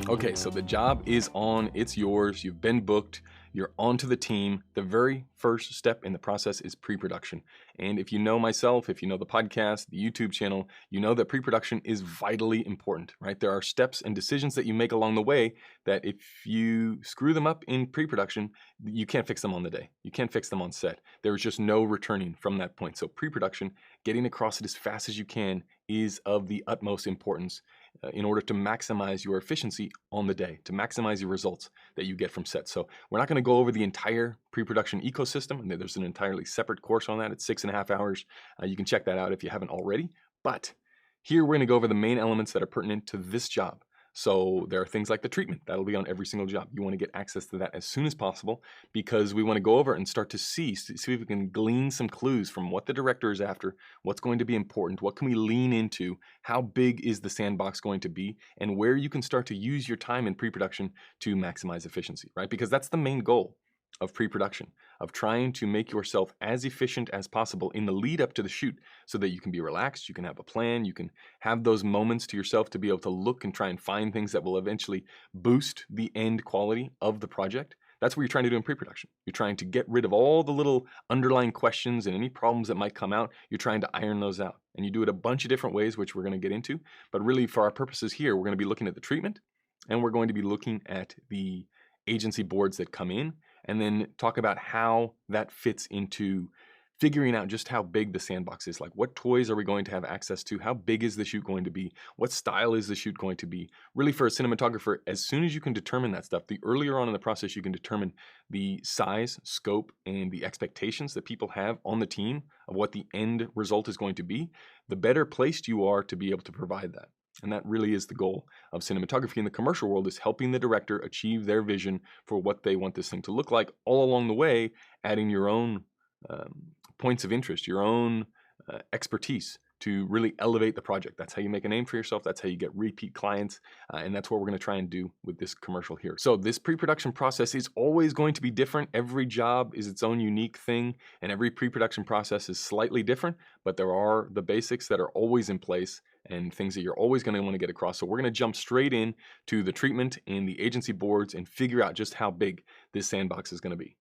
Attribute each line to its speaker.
Speaker 1: Okay, so the job is on, it's yours, you've been booked, you're onto the team. The very first step in the process is pre-production. And if you know myself, if you know the podcast, the YouTube channel, you know that pre-production is vitally important, right? There are steps and decisions that you make along the way that if you screw them up in pre-production, you can't fix them on the day. You can't fix them on set. There's just no returning from that point. So pre-production, getting across it as fast as you can is of the utmost importance in order to maximize your efficiency on the day, to maximize your results that you get from set. So we're not going to go over the entire pre-production ecosystem, and there's an entirely separate course on that. It's 6.5 hours. You can check that out if you haven't already. But here we're going to go over the main elements that are pertinent to this job. So there are things like the treatment. That'll be on every single job. You want to get access to that as soon as possible because we want to go over and start to see if we can glean some clues from what the director is after, what's going to be important, what can we lean into, how big is the sandbox going to be, and where you can start to use your time in pre-production to maximize efficiency, right? Because that's the main goal of pre-production, of trying to make yourself as efficient as possible in the lead up to the shoot so that you can be relaxed, you can have a plan, you can have those moments to yourself to be able to look and try and find things that will eventually boost the end quality of the project. That's what you're trying to do in pre-production. You're trying to get rid of all the little underlying questions and any problems that might come out. You're trying to iron those out. And you do it a bunch of different ways, which we're going to get into. But really, for our purposes here, we're going to be looking at the treatment, and we're going to be looking at the agency boards that come in, and then talk about how that fits into figuring out just how big the sandbox is. Like, what toys are we going to have access to? How big is the shoot going to be? What style is the shoot going to be? Really, for a cinematographer, as soon as you can determine that stuff, the earlier on in the process you can determine the size, scope, and the expectations that people have on the team of what the end result is going to be, the better placed you are to be able to provide that. And that really is the goal of cinematography in the commercial world, is helping the director achieve their vision for what they want this thing to look like, all along the way, adding your own points of interest, your own expertise to really elevate the project. That's how you make a name for yourself. That's how you get repeat clients. And that's what we're going to try and do with this commercial here. So this pre-production process is always going to be different. Every job is its own unique thing, and every pre-production process is slightly different, but there are the basics that are always in place and things that you're always going to want to get across. So we're going to jump straight in to the treatment and the agency boards and figure out just how big this sandbox is going to be.